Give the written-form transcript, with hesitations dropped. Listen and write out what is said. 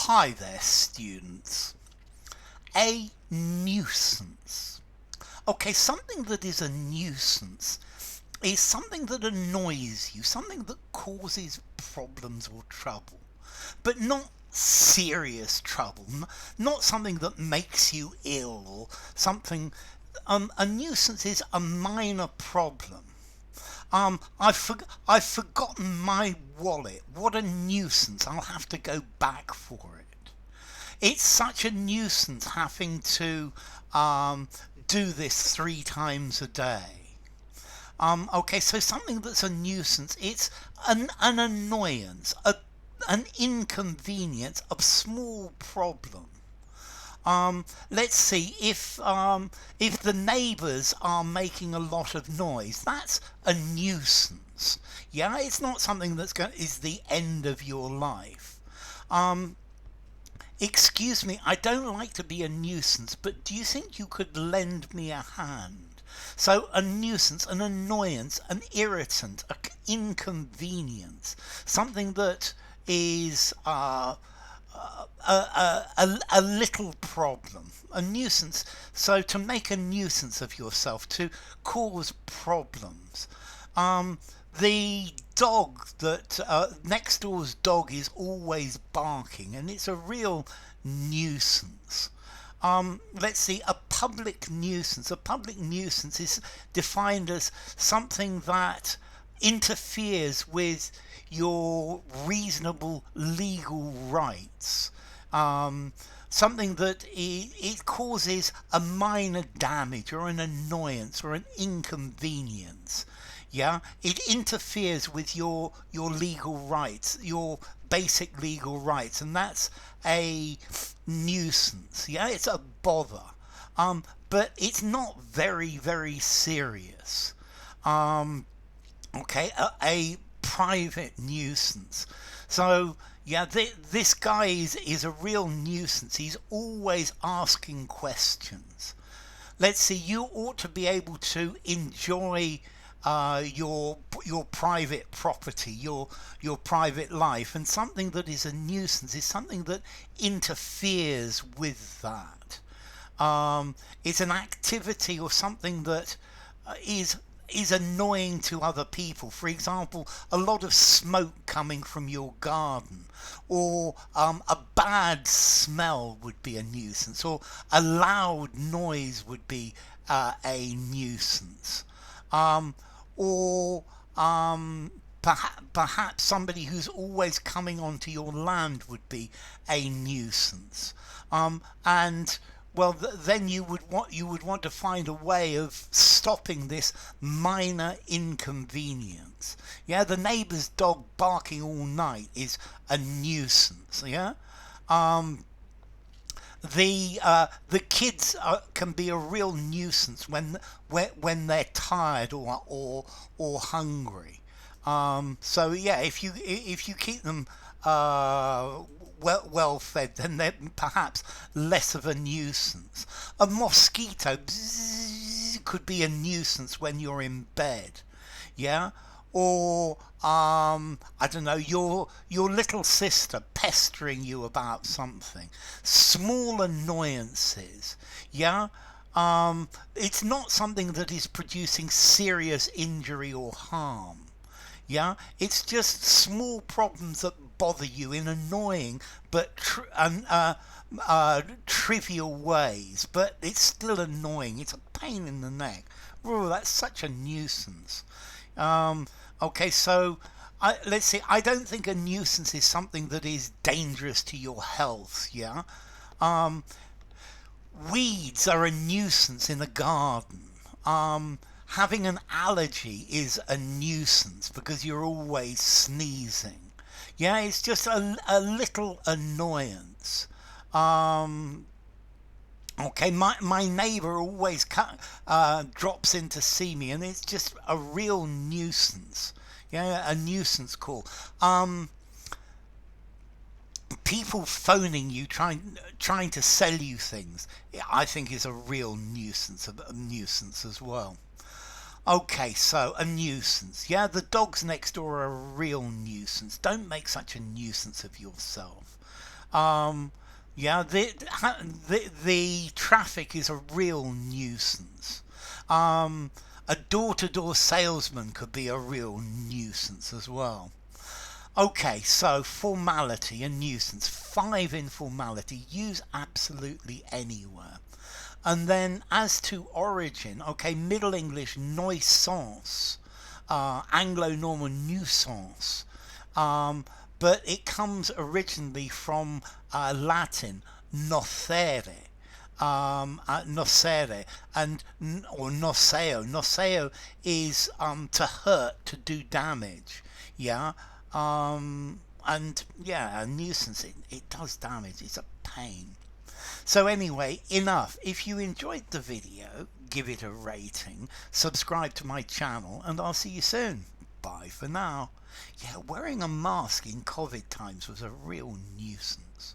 Hi there, students. A nuisance. Okay, something that is a nuisance is something that annoys you, something that causes problems or trouble, but not serious trouble, not something that makes you ill or something. A nuisance is a minor problem. I've forgotten my wallet. What a nuisance. I'll have to go back for it. It's such a nuisance having to do this 3 times a day. Okay, so something that's a nuisance, it's an annoyance, an inconvenience, a small problem. Let's see if the neighbours are making a lot of noise. That's a nuisance. Yeah, it's not something is the end of your life. Um, Excuse me, I don't like to be a nuisance, but do you think you could lend me a hand? So, a nuisance, an annoyance, an irritant, an inconvenience, something that is a little problem, a nuisance. So, to make a nuisance of yourself, to cause problems. Um, the dog that next door's dog is always barking, and it's a real nuisance. Let's see, a public nuisance. A public nuisance is defined as something that interferes with your reasonable legal rights. Something that it causes a minor damage or an annoyance or an inconvenience. Yeah, it interferes with your legal rights, your basic legal rights, and that's a nuisance. Yeah, it's a bother. But it's not very serious. Um, okay, a private nuisance. So yeah, this guy is a real nuisance. He's always asking questions. Let's see, you ought to be able to enjoy your private property, your private life, and something that is a nuisance is something that interferes with that. It's an activity or something that is annoying to other people. For example, a lot of smoke coming from your garden, or a bad smell would be a nuisance, or a loud noise would be a nuisance. Um, or perhaps somebody who's always coming onto your land would be a nuisance. And well, then you would want to find a way of stopping this minor inconvenience. Yeah, the neighbour's dog barking all night is a nuisance. Yeah. Um, the kids can be a real nuisance when they're tired or hungry. So yeah, if you keep them well fed, then they're perhaps less of a nuisance. A mosquito could be a nuisance when you're in bed. Yeah, or I don't know, your little sister pestering you about something. Small annoyances. Yeah. It's not something that is producing serious injury or harm. Yeah, it's just small problems that bother you in annoying but trivial ways, but it's still annoying. It's a pain in the neck. Oh, that's such a nuisance. Okay, so let's see. I don't think a nuisance is something that is dangerous to your health. Yeah, um, weeds are a nuisance in the garden. Having an allergy is a nuisance because you're always sneezing. Yeah, it's just a little annoyance. Um, okay, my neighbour always drops in to see me, and it's just a real nuisance. Yeah, a nuisance call. Um, People phoning you trying to sell you things, I think is a real nuisance, a nuisance as well. Okay, so a nuisance. Yeah, the dogs next door are a real nuisance. Don't make such a nuisance of yourself. Yeah, the traffic is a real nuisance. Um, a door-to-door salesman could be a real nuisance as well. Okay, so formality and nuisance. 5 in formality. Use absolutely anywhere. And then as to origin, okay, Middle English nuisance, Anglo-Norman nuisance. Um, but it comes originally from Latin nocere, nocere, and or noceo. Noceo is to hurt, to do damage. Yeah. And yeah, a nuisance. It does damage. It's a pain. So anyway, enough. If you enjoyed the video, give it a rating, subscribe to my channel, and I'll see you soon. Bye for now. Yeah, wearing a mask in COVID times was a real nuisance.